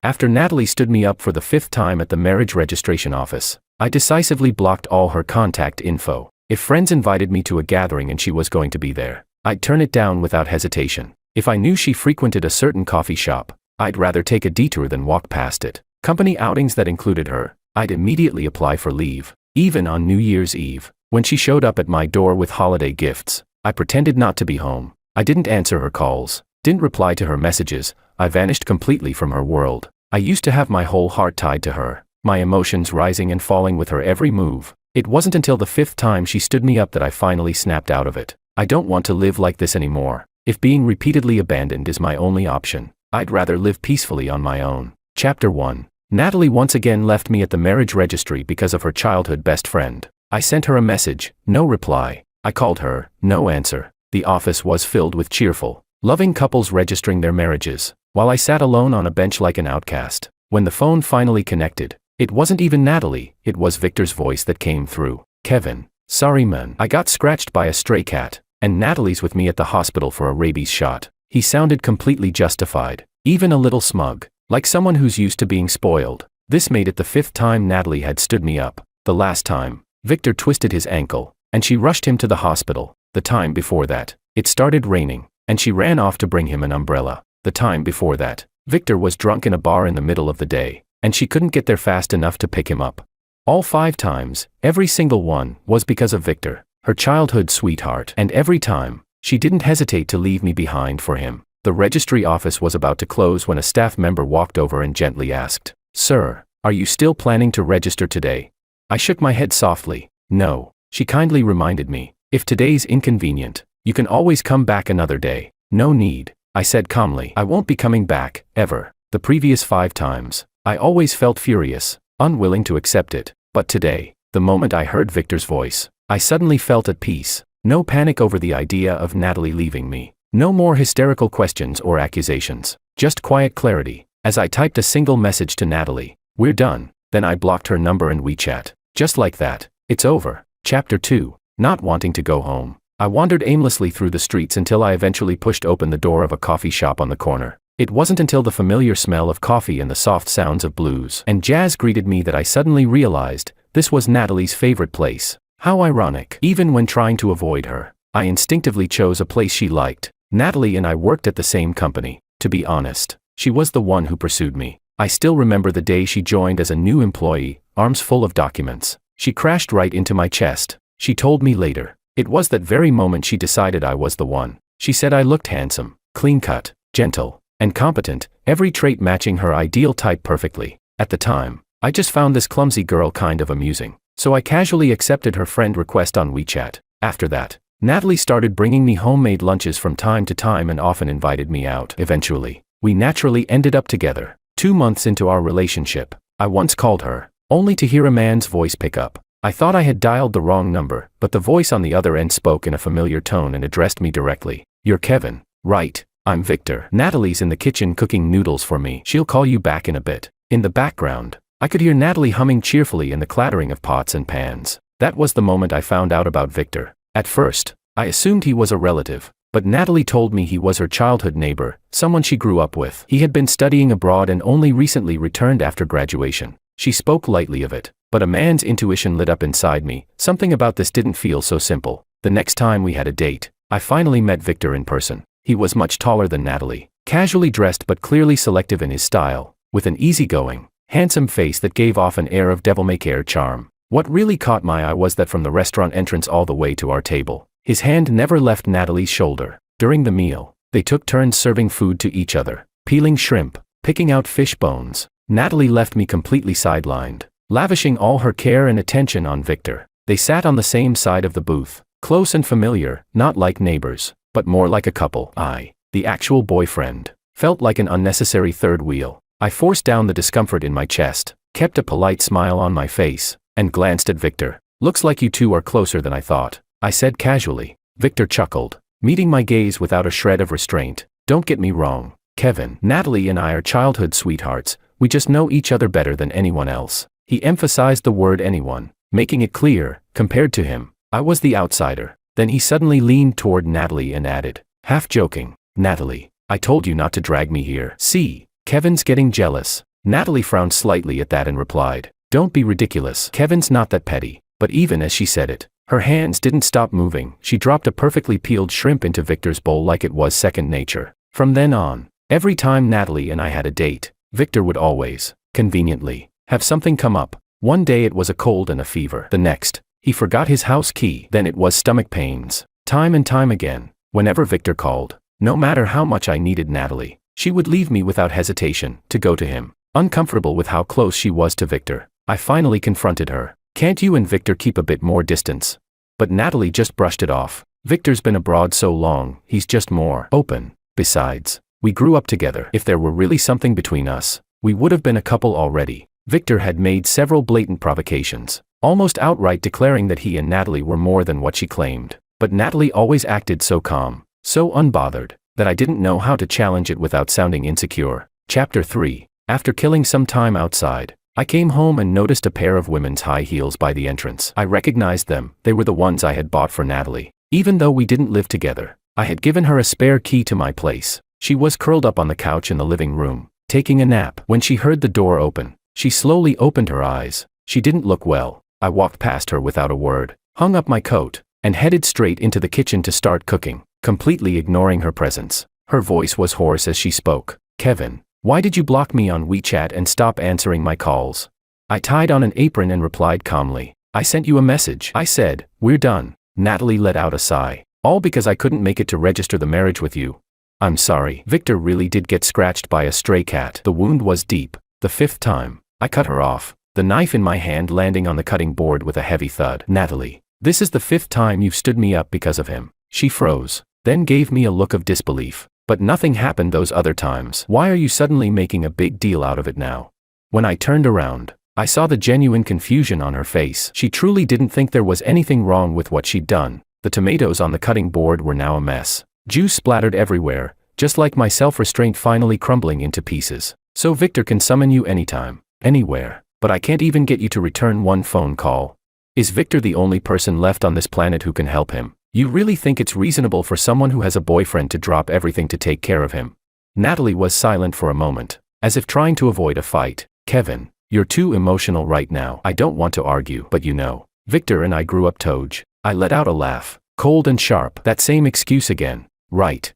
After Natalie stood me up for the 5th time at the marriage registration office, I decisively blocked all her contact info. If friends invited me to a gathering and she was going to be there, I'd turn it down without hesitation. If I knew she frequented a certain coffee shop, I'd rather take a detour than walk past it. Company outings that included her, I'd immediately apply for leave. Even on New Year's Eve, when she showed up at my door with holiday gifts, I pretended not to be home. I didn't answer her calls, didn't reply to her messages. I vanished completely from her world. I used to have my whole heart tied to her, my emotions rising and falling with her every move. It wasn't until the 5th time she stood me up that I finally snapped out of it. I don't want to live like this anymore. If being repeatedly abandoned is my only option, I'd rather live peacefully on my own. Chapter 1. Natalie once again left me at the marriage registry because of her childhood best friend. I sent her a message, no reply. I called her, no answer. The office was filled with cheerful, loving couples registering their marriages, while I sat alone on a bench like an outcast. When the phone finally connected, it wasn't even Natalie, it was Victor's voice that came through. Kevin, sorry man, I got scratched by a stray cat, and Natalie's with me at the hospital for a rabies shot. He sounded completely justified, even a little smug, like someone who's used to being spoiled. This made it the 5th time Natalie had stood me up. The last time, Victor twisted his ankle, and she rushed him to the hospital. The time before that, it started raining, and she ran off to bring him an umbrella. The time before that, Victor was drunk in a bar in the middle of the day, and she couldn't get there fast enough to pick him up. All 5 times, every single one, was because of Victor, her childhood sweetheart, and every time, she didn't hesitate to leave me behind for him. The registry office was about to close when a staff member walked over and gently asked, "Sir, are you still planning to register today?" I shook my head softly. "No." She kindly reminded me, "If today's inconvenient, you can always come back another day." "No need," I said calmly. "I won't be coming back, ever." The previous 5 times, I always felt furious, unwilling to accept it. But today, the moment I heard Victor's voice, I suddenly felt at peace. No panic over the idea of Natalie leaving me. No more hysterical questions or accusations. Just quiet clarity. As I typed a single message to Natalie, "We're done." Then I blocked her number and WeChat. Just like that, it's over. Chapter 2. Not wanting to go home. I wandered aimlessly through the streets until I eventually pushed open the door of a coffee shop on the corner. It wasn't until the familiar smell of coffee and the soft sounds of blues and jazz greeted me that I suddenly realized this was Natalie's favorite place. How ironic. Even when trying to avoid her, I instinctively chose a place she liked. Natalie and I worked at the same company. To be honest, she was the one who pursued me. I still remember the day she joined as a new employee, arms full of documents. She crashed right into my chest. She told me later, it was that very moment she decided I was the one. She said I looked handsome, clean-cut, gentle, and competent, every trait matching her ideal type perfectly. At the time, I just found this clumsy girl kind of amusing, so I casually accepted her friend request on WeChat. After that, Natalie started bringing me homemade lunches from time to time and often invited me out. Eventually, we naturally ended up together. 2 months into our relationship, I once called her, only to hear a man's voice pick up. I thought I had dialed the wrong number, but the voice on the other end spoke in a familiar tone and addressed me directly. "You're Kevin, right? I'm Victor. Natalie's in the kitchen cooking noodles for me. She'll call you back in a bit." In the background, I could hear Natalie humming cheerfully and the clattering of pots and pans. That was the moment I found out about Victor. At first, I assumed he was a relative, but Natalie told me he was her childhood neighbor, someone she grew up with. He had been studying abroad and only recently returned after graduation. She spoke lightly of it, but a man's intuition lit up inside me. Something about this didn't feel so simple. The next time we had a date, I finally met Victor in person. He was much taller than Natalie, casually dressed but clearly selective in his style, with an easygoing, handsome face that gave off an air of devil-may-care charm. What really caught my eye was that from the restaurant entrance all the way to our table, his hand never left Natalie's shoulder. During the meal, they took turns serving food to each other, peeling shrimp, picking out fish bones. Natalie left me completely sidelined, lavishing all her care and attention on Victor. They sat on the same side of the booth, close and familiar, not like neighbors, but more like a couple. I, the actual boyfriend, felt like an unnecessary third wheel. I forced down the discomfort in my chest, kept a polite smile on my face, and glanced at Victor. "Looks like you two are closer than I thought," I said casually. Victor chuckled, meeting my gaze without a shred of restraint. "Don't get me wrong, Kevin. Natalie and I are childhood sweethearts. We just know each other better than anyone else." He emphasized the word anyone, making it clear, compared to him, I was the outsider. Then he suddenly leaned toward Natalie and added, half joking, "Natalie, I told you not to drag me here." See, Kevin's getting jealous. Natalie frowned slightly at that and replied, "Don't be ridiculous. Kevin's not that petty." But even as she said it, her hands didn't stop moving. She dropped a perfectly peeled shrimp into Victor's bowl like it was second nature. From then on, every time Natalie and I had a date, Victor would always, conveniently, have something come up. One day it was a cold and a fever. The next, he forgot his house key. Then it was stomach pains. Time and time again, whenever Victor called, no matter how much I needed Natalie, she would leave me without hesitation to go to him. Uncomfortable with how close she was to Victor, I finally confronted her. "Can't you and Victor keep a bit more distance?" But Natalie just brushed it off. "Victor's been abroad so long, he's just more open. Besides, we grew up together. If there were really something between us, we would have been a couple already." Victor had made several blatant provocations, almost outright declaring that he and Natalie were more than what she claimed. But Natalie always acted so calm, so unbothered, that I didn't know how to challenge it without sounding insecure. Chapter 3. After killing some time outside, I came home and noticed a pair of women's high heels by the entrance. I recognized them. They were the ones I had bought for Natalie. Even though we didn't live together, I had given her a spare key to my place. She was curled up on the couch in the living room, taking a nap. When she heard the door open, she slowly opened her eyes. She didn't look well. I walked past her without a word, hung up my coat, and headed straight into the kitchen to start cooking, completely ignoring her presence. Her voice was hoarse as she spoke. "Kevin, why did you block me on WeChat and stop answering my calls?" I tied on an apron and replied calmly. "I sent you a message. I said, we're done." Natalie let out a sigh. "All because I couldn't make it to register the marriage with you." "I'm sorry." Victor really did get scratched by a stray cat. The wound was deep. The 5th time, I cut her off, the knife in my hand landing on the cutting board with a heavy thud. "Natalie, this is the 5th time you've stood me up because of him." She froze, then gave me a look of disbelief. "But nothing happened those other times. Why are you suddenly making a big deal out of it now?" When I turned around, I saw the genuine confusion on her face. She truly didn't think there was anything wrong with what she'd done. The tomatoes on the cutting board were now a mess. Juice splattered everywhere, just like my self-restraint finally crumbling into pieces. "So Victor can summon you anytime, anywhere, but I can't even get you to return one phone call. Is Victor the only person left on this planet who can help him? You really think it's reasonable for someone who has a boyfriend to drop everything to take care of him?" Natalie was silent for a moment, as if trying to avoid a fight. "Kevin, you're too emotional right now. I don't want to argue, but you know, Victor and I grew up Toj." I let out a laugh, cold and sharp. "That same excuse again. Right.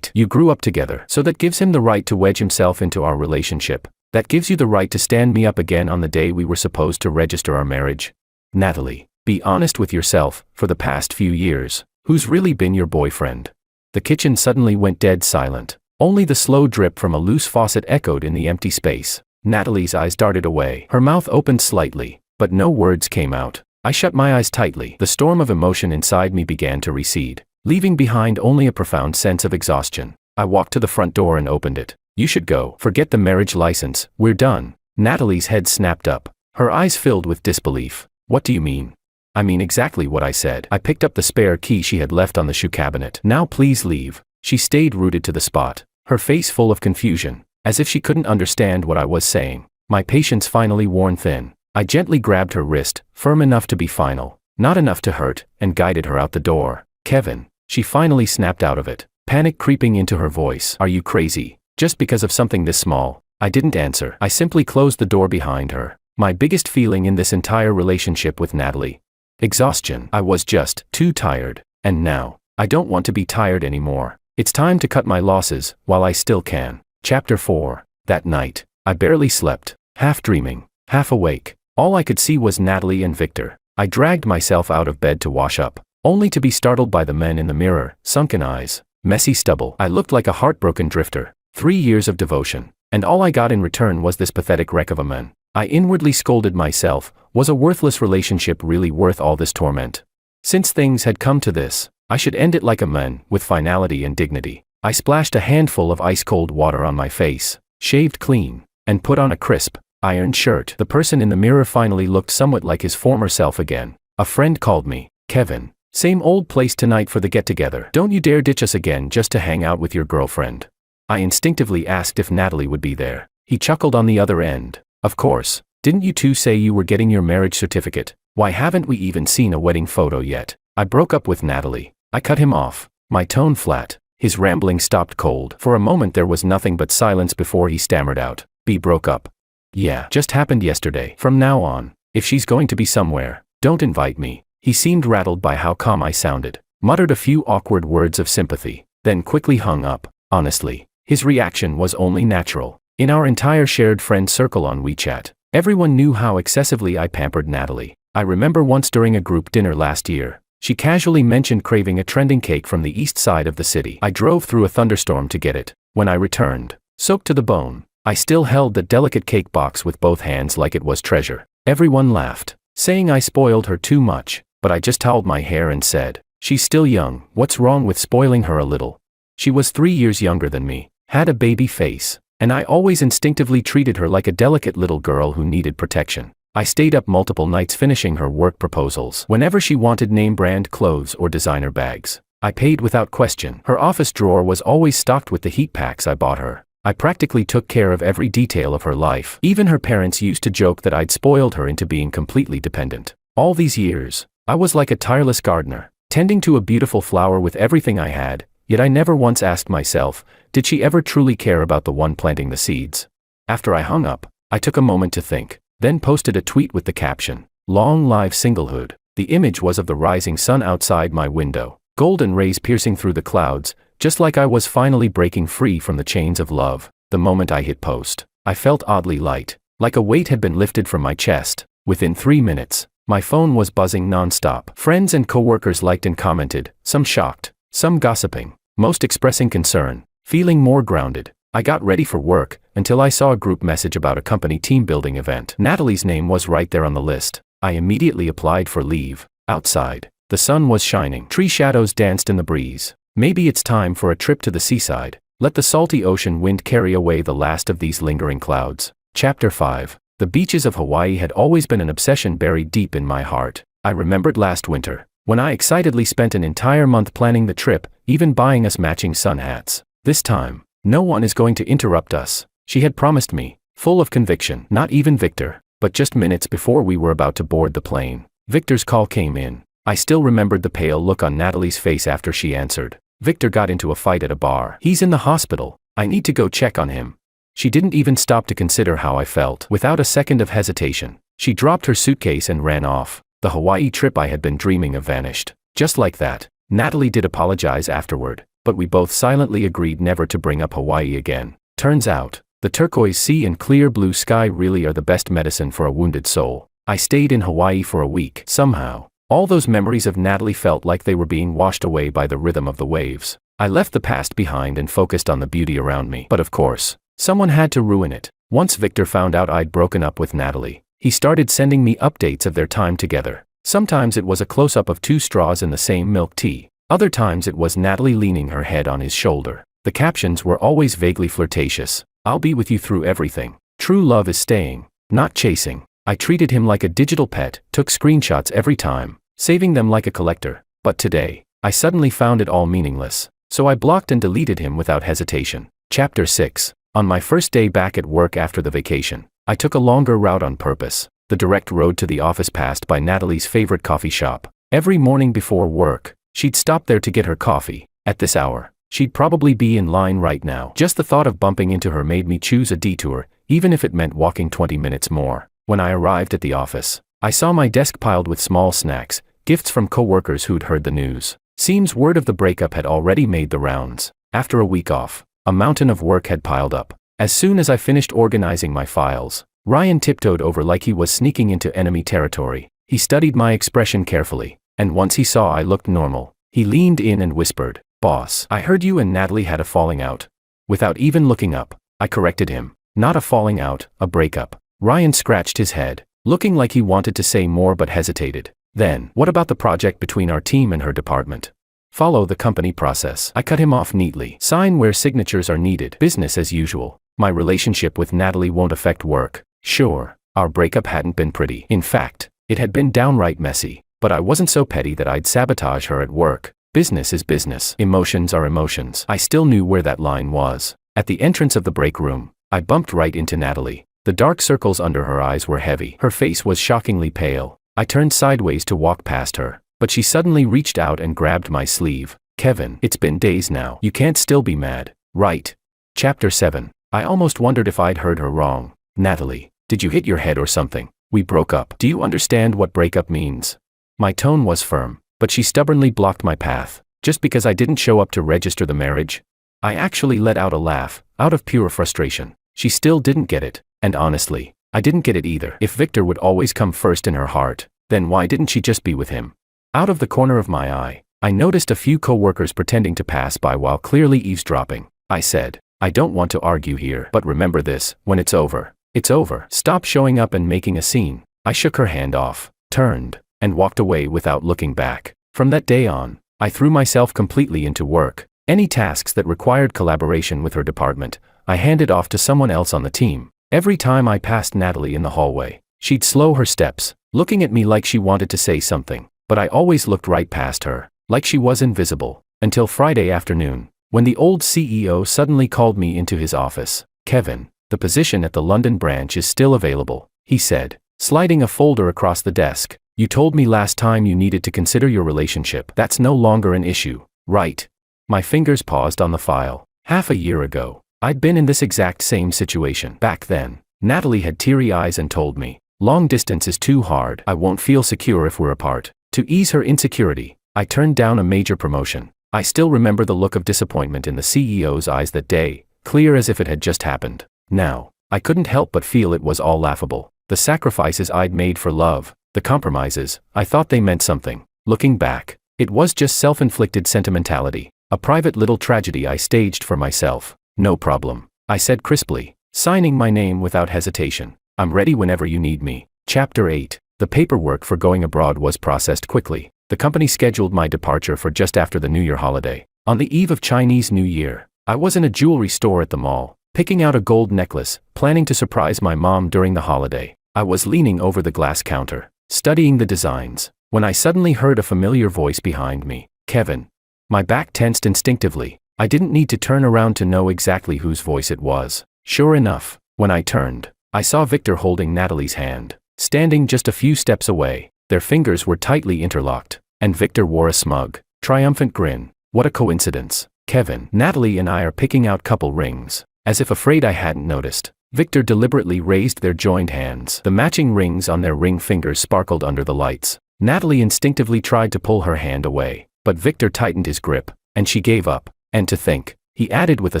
You grew up together, so that gives him the right to wedge himself into our relationship. That gives you the right to stand me up again on the day we were supposed to register our marriage. Natalie, be honest with yourself. For the past few years, who's really been your boyfriend?" The kitchen suddenly went dead silent. Only the slow drip from a loose faucet echoed in the empty space. Natalie's eyes darted away. Her mouth opened slightly, but no words came out. I shut my eyes tightly. The storm of emotion inside me began to recede, leaving behind only a profound sense of exhaustion. I walked to the front door and opened it. "You should go. Forget the marriage license. We're done." Natalie's head snapped up, her eyes filled with disbelief. "What do you mean?" "I mean exactly what I said." I picked up the spare key she had left on the shoe cabinet. "Now please leave." She stayed rooted to the spot, her face full of confusion, as if she couldn't understand what I was saying. My patience finally worn thin. I gently grabbed her wrist, firm enough to be final, not enough to hurt, and guided her out the door. "Kevin." She finally snapped out of it, panic creeping into her voice. "Are you crazy? Just because of something this small?" I didn't answer. I simply closed the door behind her. My biggest feeling in this entire relationship with Natalie. Exhaustion. I was just too tired. And now, I don't want to be tired anymore. It's time to cut my losses, while I still can. Chapter 4. That night, I barely slept, half dreaming, half awake. All I could see was Natalie and Victor. I dragged myself out of bed to wash up, only to be startled by the men in the mirror, sunken eyes, messy stubble. I looked like a heartbroken drifter. 3 years of devotion, and all I got in return was this pathetic wreck of a man. I inwardly scolded myself. Was a worthless relationship really worth all this torment? Since things had come to this, I should end it like a man, with finality and dignity. I splashed a handful of ice-cold water on my face, shaved clean, and put on a crisp, ironed shirt. The person in the mirror finally looked somewhat like his former self again. A friend called me. "Kevin, same old place tonight for the get-together. Don't you dare ditch us again just to hang out with your girlfriend." I instinctively asked if Natalie would be there. He chuckled on the other end. "Of course. Didn't you two say you were getting your marriage certificate? Why haven't we even seen a wedding photo yet?" I broke up with Natalie. I cut him off, my tone flat. His rambling stopped cold. For a moment there was nothing but silence before he stammered out. "We broke up." Yeah, just happened yesterday. From now on, if she's going to be somewhere, don't invite me. He seemed rattled by how calm I sounded, muttered a few awkward words of sympathy, then quickly hung up. Honestly, his reaction was only natural. In our entire shared friend circle on WeChat, everyone knew how excessively I pampered Natalie. I remember once during a group dinner last year, she casually mentioned craving a trending cake from the east side of the city. I drove through a thunderstorm to get it. When I returned, soaked to the bone, I still held the delicate cake box with both hands like it was treasure. Everyone laughed, saying I spoiled her too much, but I just toweled my hair and said, she's still young, what's wrong with spoiling her a little? She was 3 years younger than me, had a baby face, and I always instinctively treated her like a delicate little girl who needed protection. I stayed up multiple nights finishing her work proposals. Whenever she wanted name-brand clothes or designer bags, I paid without question. Her office drawer was always stocked with the heat packs I bought her. I practically took care of every detail of her life. Even her parents used to joke that I'd spoiled her into being completely dependent. All these years, I was like a tireless gardener, tending to a beautiful flower with everything I had, yet I never once asked myself, did she ever truly care about the one planting the seeds? After I hung up, I took a moment to think, then posted a tweet with the caption, "Long live singlehood." The image was of the rising sun outside my window, golden rays piercing through the clouds, just like I was finally breaking free from the chains of love. The moment I hit post, I felt oddly light, like a weight had been lifted from my chest. Within 3 minutes, my phone was buzzing non-stop. Friends and coworkers liked and commented, some shocked, some gossiping, most expressing concern, feeling more grounded. I got ready for work, until I saw a group message about a company team building event. Natalie's name was right there on the list. I immediately applied for leave. Outside, the sun was shining. Tree shadows danced in the breeze. Maybe it's time for a trip to the seaside. Let the salty ocean wind carry away the last of these lingering clouds. Chapter 5. The beaches of Hawaii had always been an obsession buried deep in my heart. I remembered last winter, when I excitedly spent an entire month planning the trip, even buying us matching sun hats. This time, no one is going to interrupt us, she had promised me, full of conviction. Not even Victor. But just minutes before we were about to board the plane, Victor's call came in. I still remembered the pale look on Natalie's face after she answered. Victor got into a fight at a bar. He's in the hospital. I need to go check on him. She didn't even stop to consider how I felt. Without a second of hesitation, she dropped her suitcase and ran off. The Hawaii trip I had been dreaming of vanished. Just like that. Natalie did apologize afterward, but we both silently agreed never to bring up Hawaii again. Turns out, the turquoise sea and clear blue sky really are the best medicine for a wounded soul. I stayed in Hawaii for a week. Somehow, all those memories of Natalie felt like they were being washed away by the rhythm of the waves. I left the past behind and focused on the beauty around me. But of course, someone had to ruin it. Once Victor found out I'd broken up with Natalie, he started sending me updates of their time together. Sometimes it was a close-up of 2 straws in the same milk tea. Other times it was Natalie leaning her head on his shoulder. The captions were always vaguely flirtatious. I'll be with you through everything. True love is staying, not chasing. I treated him like a digital pet, took screenshots every time, saving them like a collector. But today, I suddenly found it all meaningless. So I blocked and deleted him without hesitation. Chapter 6. On my first day back at work after the vacation, I took a longer route on purpose. The direct road to the office passed by Natalie's favorite coffee shop. Every morning before work, she'd stop there to get her coffee. At this hour, she'd probably be in line right now. Just the thought of bumping into her made me choose a detour, even if it meant walking 20 minutes more. When I arrived at the office, I saw my desk piled with small snacks, gifts from coworkers who'd heard the news. Seems word of the breakup had already made the rounds. After a week off, a mountain of work had piled up. As soon as I finished organizing my files, Ryan tiptoed over like he was sneaking into enemy territory. He studied my expression carefully, and once he saw I looked normal, he leaned in and whispered, "Boss, I heard you and Natalie had a falling out." Without even looking up, I corrected him. Not a falling out, a breakup. Ryan scratched his head, looking like he wanted to say more but hesitated. Then, what about the project between our team and her department? Follow the company process. I cut him off neatly. Sign where signatures are needed. Business as usual. My relationship with Natalie won't affect work. Sure, our breakup hadn't been pretty. In fact, it had been downright messy. But I wasn't so petty that I'd sabotage her at work. Business is business. Emotions are emotions. I still knew where that line was. At the entrance of the break room, I bumped right into Natalie. The dark circles under her eyes were heavy. Her face was shockingly pale. I turned sideways to walk past her, but she suddenly reached out and grabbed my sleeve. "Kevin, it's been days now. You can't still be mad, right?" Chapter 7. I almost wondered if I'd heard her wrong. Natalie, Did you hit your head or something? We broke up. Do you understand what breakup means? My tone was firm, but she stubbornly blocked my path, just because I didn't show up to register the marriage. I actually let out a laugh, out of pure frustration. She still didn't get it, and honestly, I didn't get it either. If Victor would always come first in her heart, then why didn't she just be with him? Out of the corner of my eye, I noticed a few co-workers pretending to pass by while clearly eavesdropping. I said, I don't want to argue here, but remember this, when it's over, it's over. Stop showing up and making a scene. I shook her hand off, turned, and walked away without looking back. From that day on, I threw myself completely into work. Any tasks that required collaboration with her department, I handed off to someone else on the team. Every time I passed Natalie in the hallway, she'd slow her steps, looking at me like she wanted to say something, but I always looked right past her, like she was invisible, until Friday afternoon, when the old CEO suddenly called me into his office. Kevin, the position at the London branch is still available, he said, sliding a folder across the desk. You told me last time you needed to consider your relationship. That's no longer an issue, right? My fingers paused on the file. Half a year ago, I'd been in this exact same situation. Back then, Natalie had teary eyes and told me, long distance is too hard. I won't feel secure if we're apart. To ease her insecurity, I turned down a major promotion. I still remember the look of disappointment in the CEO's eyes that day, clear as if it had just happened. Now, I couldn't help but feel it was all laughable. The sacrifices I'd made for love, the compromises, I thought they meant something. Looking back, it was just self-inflicted sentimentality, a private little tragedy I staged for myself. No problem, I said crisply, signing my name without hesitation. I'm ready whenever you need me. Chapter 8. The paperwork for going abroad was processed quickly. The company scheduled my departure for just after the New Year holiday. On the eve of Chinese New Year, I was in a jewelry store at the mall, picking out a gold necklace, planning to surprise my mom during the holiday. I was leaning over the glass counter, studying the designs, when I suddenly heard a familiar voice behind me. Kevin. My back tensed instinctively. I didn't need to turn around to know exactly whose voice it was. Sure enough, when I turned, I saw Victor holding Natalie's hand, standing just a few steps away. Their fingers were tightly interlocked, and Victor wore a smug, triumphant grin. What a coincidence. Kevin. Natalie and I are picking out couple rings. As if afraid I hadn't noticed, Victor deliberately raised their joined hands. The matching rings on their ring fingers sparkled under the lights. Natalie instinctively tried to pull her hand away, but Victor tightened his grip, and she gave up. And to think, he added with a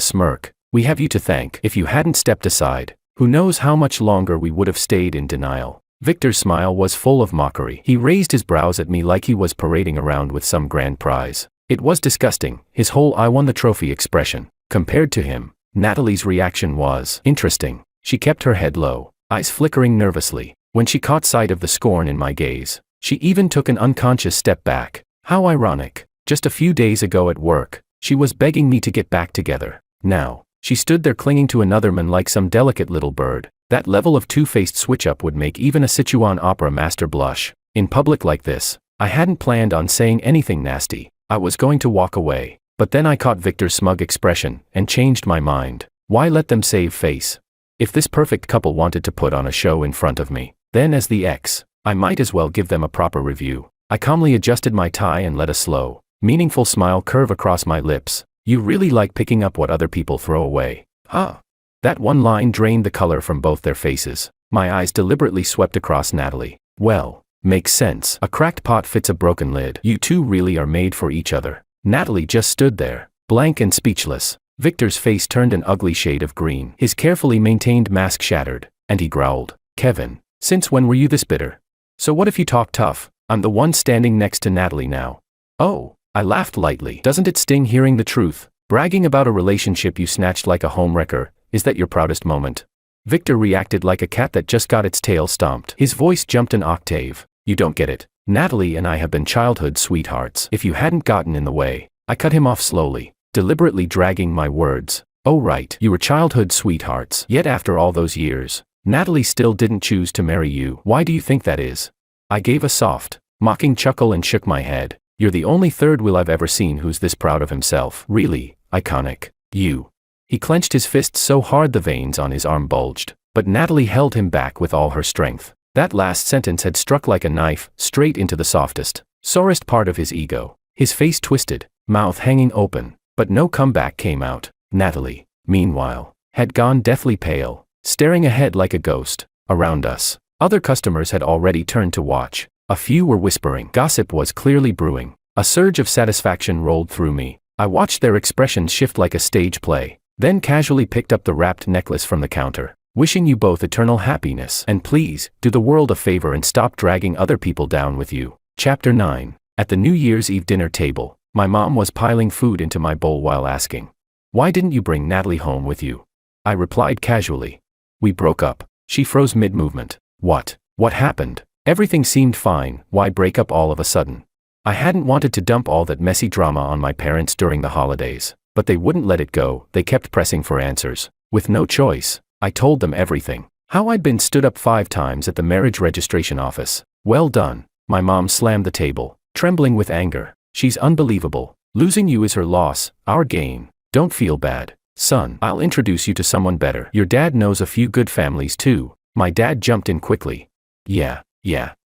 smirk, we have you to thank. If you hadn't stepped aside, who knows how much longer we would have stayed in denial. Victor's smile was full of mockery. He raised his brows at me like he was parading around with some grand prize. It was disgusting, his whole I won the trophy expression. Compared to him, Natalie's reaction was interesting. She kept her head low, eyes flickering nervously. When she caught sight of the scorn in my gaze, she even took an unconscious step back. How ironic. Just a few days ago at work, she was begging me to get back together. Now, she stood there clinging to another man like some delicate little bird. That level of two-faced switch-up would make even a Sichuan opera master blush. In public like this, I hadn't planned on saying anything nasty. I was going to walk away, but then I caught Victor's smug expression and changed my mind. Why let them save face? If this perfect couple wanted to put on a show in front of me, then as the ex, I might as well give them a proper review. I calmly adjusted my tie and let a slow, meaningful smile curve across my lips. You really like picking up what other people throw away, huh? That one line drained the color from both their faces. My eyes deliberately swept across Natalie. Well, makes sense. A cracked pot fits a broken lid. You two really are made for each other. Natalie just stood there, blank and speechless. Victor's face turned an ugly shade of green. His carefully maintained mask shattered, and he growled, Kevin, since when were you this bitter? So what if you talk tough? I'm the one standing next to Natalie now. Oh, I laughed lightly. Doesn't it sting hearing the truth? Bragging about a relationship you snatched like a homewrecker, is that your proudest moment? Victor reacted like a cat that just got its tail stomped. His voice jumped an octave. You don't get it. Natalie and I have been childhood sweethearts. If you hadn't gotten in the way. I cut him off slowly, deliberately dragging my words. Oh right, you were childhood sweethearts. Yet after all those years, Natalie still didn't choose to marry you. Why do you think that is? I gave a soft, mocking chuckle and shook my head. You're the only third wheel I've ever seen who's this proud of himself. Really, iconic. You. He clenched his fists so hard the veins on his arm bulged, but Natalie held him back with all her strength. That last sentence had struck like a knife, straight into the softest, sorest part of his ego. His face twisted, mouth hanging open, but no comeback came out. Natalie, meanwhile, had gone deathly pale, staring ahead like a ghost. Around us, other customers had already turned to watch. A few were whispering. Gossip was clearly brewing. A surge of satisfaction rolled through me. I watched their expressions shift like a stage play, then casually picked up the wrapped necklace from the counter. Wishing you both eternal happiness. And please, do the world a favor and stop dragging other people down with you. Chapter 9. At the New Year's Eve dinner table, my mom was piling food into my bowl while asking, "Why didn't you bring Natalie home with you?" I replied casually, "We broke up." She froze mid-movement. What? What happened? Everything seemed fine, why break up all of a sudden? I hadn't wanted to dump all that messy drama on my parents during the holidays, but they wouldn't let it go. They kept pressing for answers. With no choice, I told them everything. How I'd been stood up 5 times at the marriage registration office. Well done. My mom slammed the table, trembling with anger. She's unbelievable. Losing you is her loss, our gain. Don't feel bad. Son, I'll introduce you to someone better. Your dad knows a few good families too. My dad jumped in quickly. Yeah.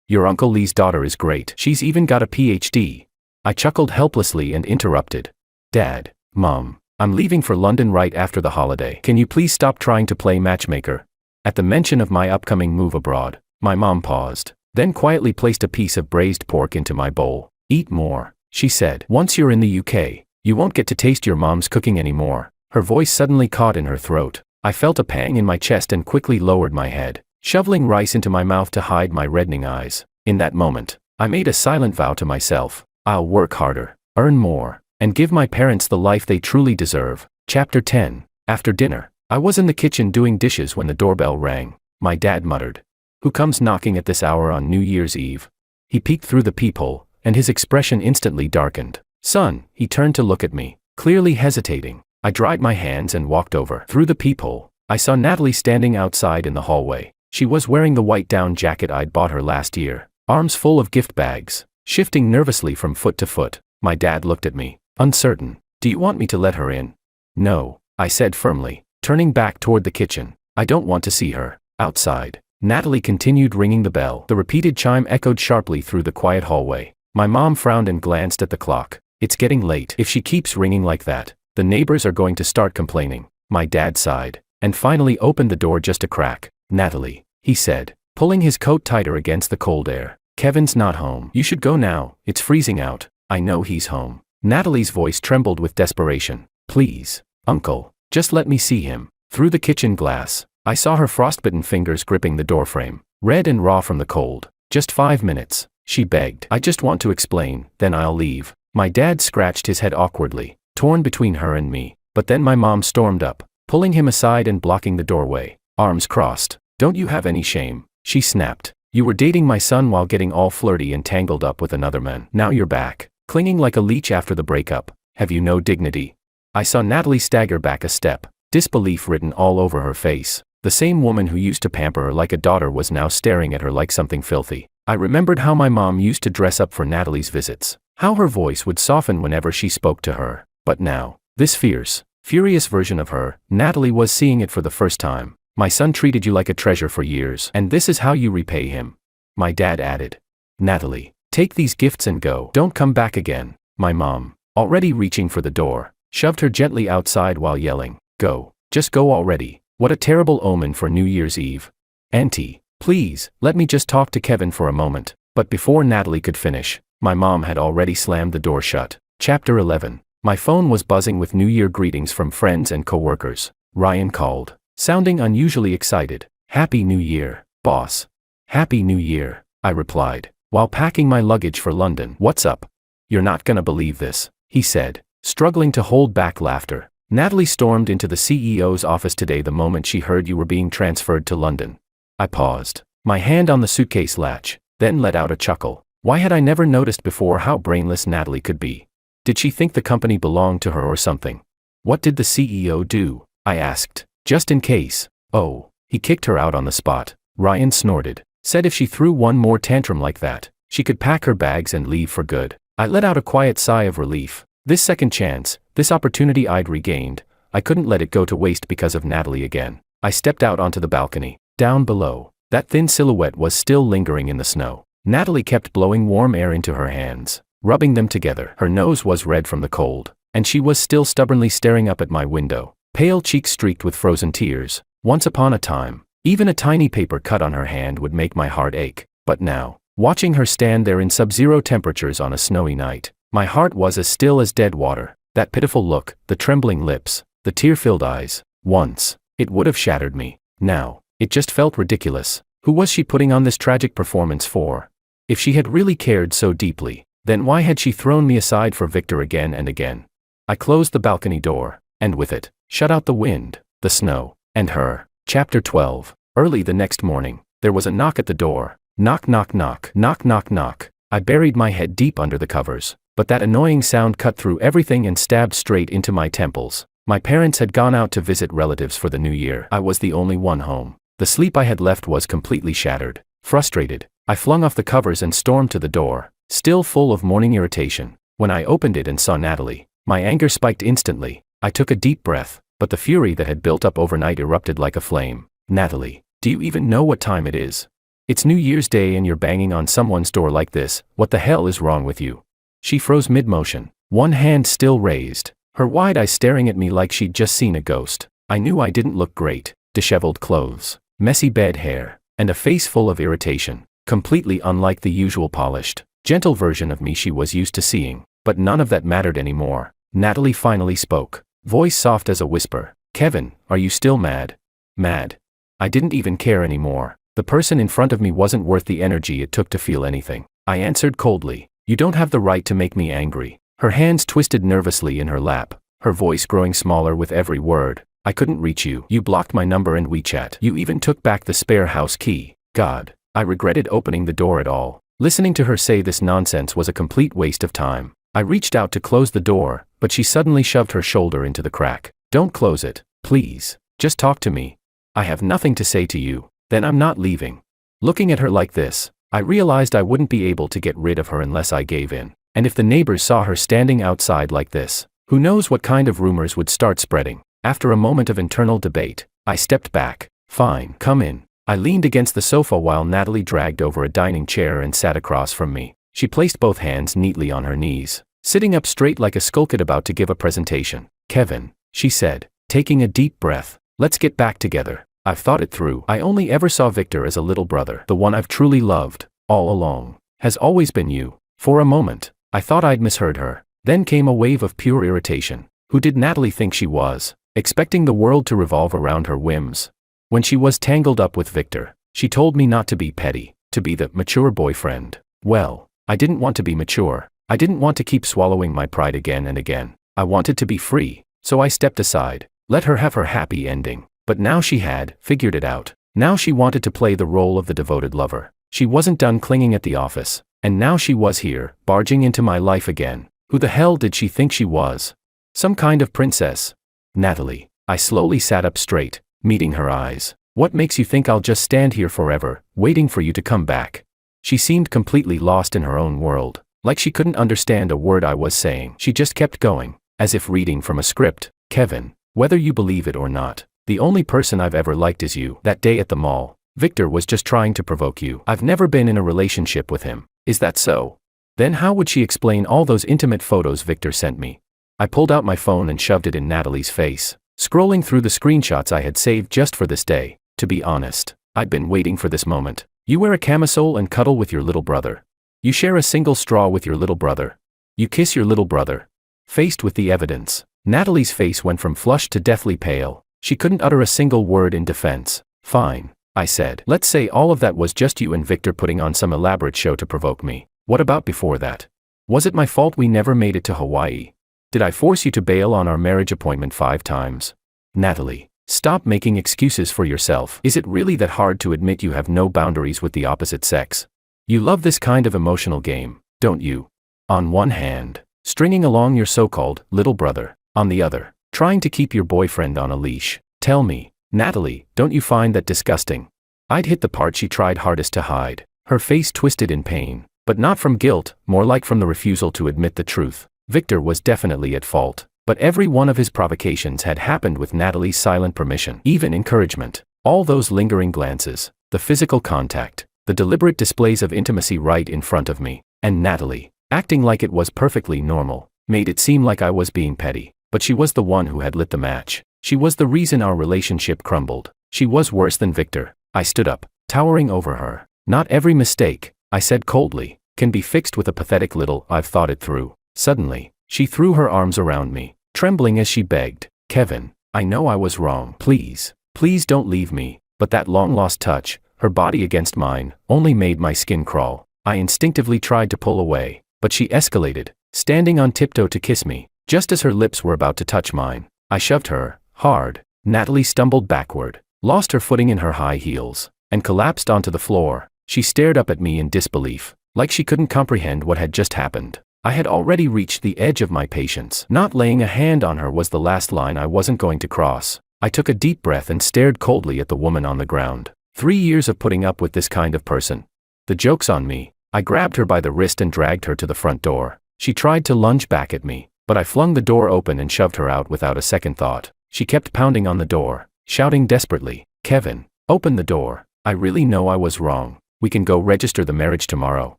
Your Uncle Lee's daughter is great. She's even got a PhD. I chuckled helplessly and interrupted. Dad, Mom, I'm leaving for London right after the holiday. Can you please stop trying to play matchmaker? At the mention of my upcoming move abroad, my mom paused, then quietly placed a piece of braised pork into my bowl. Eat more, she said. Once you're in the UK, you won't get to taste your mom's cooking anymore. Her voice suddenly caught in her throat. I felt a pang in my chest and quickly lowered my head, shoveling rice into my mouth to hide my reddening eyes. In that moment, I made a silent vow to myself. I'll work harder, earn more, and give my parents the life they truly deserve. Chapter 10. After dinner, I was in the kitchen doing dishes when the doorbell rang. My dad muttered, "Who comes knocking at this hour on New Year's Eve?" He peeked through the peephole, and his expression instantly darkened. "Son," he turned to look at me, clearly hesitating. I dried my hands and walked over. Through the peephole, I saw Natalie standing outside in the hallway. She was wearing the white down jacket I'd bought her last year, arms full of gift bags, shifting nervously from foot to foot. My dad looked at me, uncertain. "Do you want me to let her in?" "No," I said firmly, turning back toward the kitchen. "I don't want to see her." Outside, Natalie continued ringing the bell. The repeated chime echoed sharply through the quiet hallway. My mom frowned and glanced at the clock. "It's getting late. If she keeps ringing like that, the neighbors are going to start complaining." My dad sighed, and finally opened the door just a crack. "Natalie," he said, pulling his coat tighter against the cold air. "Kevin's not home. You should go now. It's freezing out." "I know he's home." Natalie's voice trembled with desperation. "Please, Uncle, just let me see him." Through the kitchen glass, I saw her frostbitten fingers gripping the doorframe, red and raw from the cold. "Just 5 minutes, she begged. "I just want to explain, then I'll leave." My dad scratched his head awkwardly, torn between her and me, but then my mom stormed up, pulling him aside and blocking the doorway, arms crossed. "Don't you have any shame?" she snapped. "You were dating my son while getting all flirty and tangled up with another man. Now you're back, clinging like a leech after the breakup. Have you no dignity?" I saw Natalie stagger back a step, disbelief written all over her face. The same woman who used to pamper her like a daughter was now staring at her like something filthy. I remembered how my mom used to dress up for Natalie's visits, how her voice would soften whenever she spoke to her. But now, this fierce, furious version of her, Natalie was seeing it for the first time. "My son treated you like a treasure for years, and this is how you repay him," my dad added. "Natalie, take these gifts and go. Don't come back again." My mom, already reaching for the door, shoved her gently outside while yelling, "Go, just go already." What a terrible omen for New Year's Eve. "Auntie, please, let me just talk to Kevin for a moment." But before Natalie could finish, my mom had already slammed the door shut. Chapter 11. My phone was buzzing with New Year greetings from friends and coworkers. Ryan called, sounding unusually excited. "Happy New Year, boss." "Happy New Year," I replied, while packing my luggage for London. "What's up?" "You're not gonna believe this," he said, struggling to hold back laughter. "Natalie stormed into the CEO's office today the moment she heard you were being transferred to London." I paused, my hand on the suitcase latch, then let out a chuckle. Why had I never noticed before how brainless Natalie could be? Did she think the company belonged to her or something? "What did the CEO do?" I asked, just in case. "Oh, he kicked her out on the spot," Ryan snorted. "Said if she threw one more tantrum like that, she could pack her bags and leave for good." I let out a quiet sigh of relief. This second chance, this opportunity I'd regained, I couldn't let it go to waste because of Natalie again. I stepped out onto the balcony. Down below, that thin silhouette was still lingering in the snow. Natalie kept blowing warm air into her hands, rubbing them together. Her nose was red from the cold, and she was still stubbornly staring up at my window, pale cheeks streaked with frozen tears. "Once upon a time, Even a tiny paper cut on her hand would make my heart ache. But now, watching her stand there in sub-zero temperatures on a snowy night, my heart was as still as dead water. That pitiful look, the trembling lips, the tear-filled eyes. Once, it would have shattered me. Now, it just felt ridiculous. Who was she putting on this tragic performance for? If she had really cared so deeply, then why had she thrown me aside for Victor again and again? I closed the balcony door, and with it, shut out the wind, the snow, and her. Chapter 12. Early the next morning, there was a knock at the door. Knock, knock, knock, knock, knock, knock. I buried my head deep under the covers, but that annoying sound cut through everything and stabbed straight into my temples. My parents had gone out to visit relatives for the new year. I was the only one home. The sleep I had left was completely shattered. Frustrated, I flung off the covers and stormed to the door, still full of morning irritation. When I opened it and saw Natalie, my anger spiked instantly. I took a deep breath, but the fury that had built up overnight erupted like a flame. Natalie, do you even know what time it is? It's New Year's Day and you're banging on someone's door like this. What the hell is wrong with you? She froze mid-motion, one hand still raised, her wide eyes staring at me like she'd just seen a ghost. I knew I didn't look great. Disheveled clothes, messy bed hair, and a face full of irritation, completely unlike the usual polished, gentle version of me she was used to seeing. But none of that mattered anymore. Natalie finally spoke, voice soft as a whisper. Kevin, are you still mad? Mad? I didn't even care anymore. The person in front of me wasn't worth the energy it took to feel anything. I answered coldly, you don't have the right to make me angry. Her hands twisted nervously in her lap, her voice growing smaller with every word. I couldn't reach you. You blocked my number and WeChat. You even took back the spare house key. God, I regretted opening the door at all. Listening to her say this nonsense was a complete waste of time. I reached out to close the door, but she suddenly shoved her shoulder into the crack. Don't close it, please. Just talk to me. I have nothing to say to you. Then I'm not leaving. Looking at her like this, I realized I wouldn't be able to get rid of her unless I gave in. And if the neighbors saw her standing outside like this, who knows what kind of rumors would start spreading. After a moment of internal debate, I stepped back. Fine, come in. I leaned against the sofa while Natalie dragged over a dining chair and sat across from me. She placed both hands neatly on her knees, sitting up straight like a skulkid about to give a presentation. Kevin, she said, taking a deep breath, let's get back together. I've thought it through. I only ever saw Victor as a little brother. The one I've truly loved, all along, has always been you. For a moment, I thought I'd misheard her. Then came a wave of pure irritation. Who did Natalie think she was? Expecting the world to revolve around her whims. When she was tangled up with Victor, she told me not to be petty, to be the mature boyfriend. Well, I didn't want to be mature. I didn't want to keep swallowing my pride again and again. I wanted to be free, so I stepped aside, let her have her happy ending. But now she had figured it out. Now she wanted to play the role of the devoted lover. She wasn't done clinging at the office, and now she was here, barging into my life again. Who the hell did she think she was? Some kind of princess? Natalie. I slowly sat up straight, meeting her eyes. What makes you think I'll just stand here forever, waiting for you to come back? She seemed completely lost in her own world, like she couldn't understand a word I was saying. She just kept going, as if reading from a script. Kevin, whether you believe it or not, the only person I've ever liked is you. That day at the mall, Victor was just trying to provoke you. I've never been in a relationship with him. Is that so? Then how would she explain all those intimate photos Victor sent me? I pulled out my phone and shoved it in Natalie's face, scrolling through the screenshots I had saved just for this day. To be honest, I'd been waiting for this moment. You wear a camisole and cuddle with your little brother. You share a single straw with your little brother. You kiss your little brother. Faced with the evidence, Natalie's face went from flushed to deathly pale. She couldn't utter a single word in defense. Fine, I said. Let's say all of that was just you and Victor putting on some elaborate show to provoke me. What about before that? Was it my fault we never made it to Hawaii? Did I force you to bail on our marriage appointment 5 times? Natalie, stop making excuses for yourself. Is it really that hard to admit you have no boundaries with the opposite sex? You love this kind of emotional game, don't you? On one hand, stringing along your so-called little brother. On the other, trying to keep your boyfriend on a leash. Tell me, Natalie, don't you find that disgusting? I'd hit the part she tried hardest to hide. Her face twisted in pain, but not from guilt, more like from the refusal to admit the truth. Victor was definitely at fault, but every one of his provocations had happened with Natalie's silent permission, even encouragement. All those lingering glances, the physical contact, the deliberate displays of intimacy right in front of me, and Natalie, acting like it was perfectly normal, made it seem like I was being petty. But she was the one who had lit the match. She was the reason our relationship crumbled. She was worse than Victor. I stood up, towering over her. Not every mistake, I said coldly, can be fixed with a pathetic little "I've thought it through." Suddenly, she threw her arms around me, trembling as she begged, "Kevin, I know I was wrong. Please, please don't leave me." But that long-lost touch, her body against mine, only made my skin crawl. I instinctively tried to pull away, but she escalated, standing on tiptoe to kiss me, just as her lips were about to touch mine. I shoved her, hard. Natalie stumbled backward, lost her footing in her high heels, and collapsed onto the floor. She stared up at me in disbelief, like she couldn't comprehend what had just happened. I had already reached the edge of my patience. Not laying a hand on her was the last line I wasn't going to cross. I took a deep breath and stared coldly at the woman on the ground. 3 years of putting up with this kind of person. The joke's on me. I grabbed her by the wrist and dragged her to the front door. She tried to lunge back at me, but I flung the door open and shoved her out without a second thought. She kept pounding on the door, shouting desperately, "Kevin, open the door. I really know I was wrong. We can go register the marriage tomorrow,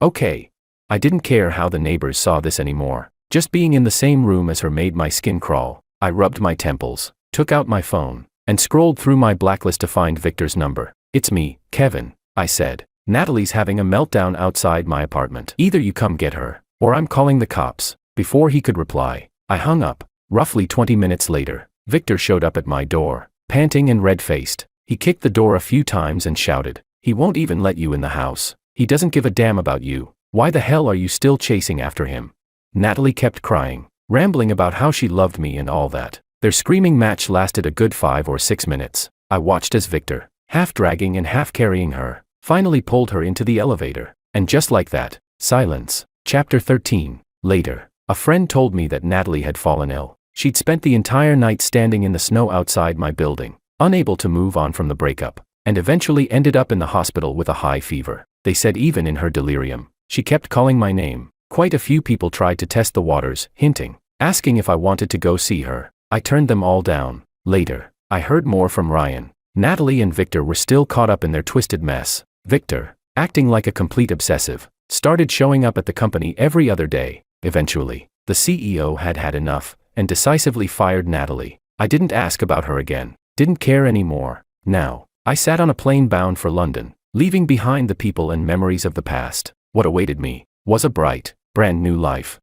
okay?" I didn't care how the neighbors saw this anymore. Just being in the same room as her made my skin crawl. I rubbed my temples, took out my phone, and scrolled through my blacklist to find Victor's number. "It's me, Kevin," I said. "Natalie's having a meltdown outside my apartment. Either you come get her, or I'm calling the cops." Before he could reply, I hung up. Roughly 20 minutes later, Victor showed up at my door, panting and red-faced. He kicked the door a few times and shouted, "He won't even let you in the house. He doesn't give a damn about you. Why the hell are you still chasing after him?" Natalie kept crying, rambling about how she loved me and all that. Their screaming match lasted a good 5 or 6 minutes. I watched as Victor, half dragging and half carrying her, finally pulled her into the elevator. And just like that, silence. Chapter 13. Later, a friend told me that Natalie had fallen ill. She'd spent the entire night standing in the snow outside my building, unable to move on from the breakup, and eventually ended up in the hospital with a high fever. They said even in her delirium, she kept calling my name. Quite a few people tried to test the waters, hinting, asking if I wanted to go see her. I turned them all down. Later, I heard more from Ryan. Natalie and Victor were still caught up in their twisted mess. Victor, acting like a complete obsessive, started showing up at the company every other day. Eventually, the CEO had had enough, and decisively fired Natalie. I didn't ask about her again, didn't care anymore. Now, I sat on a plane bound for London, leaving behind the people and memories of the past. What awaited me was a bright, brand new life.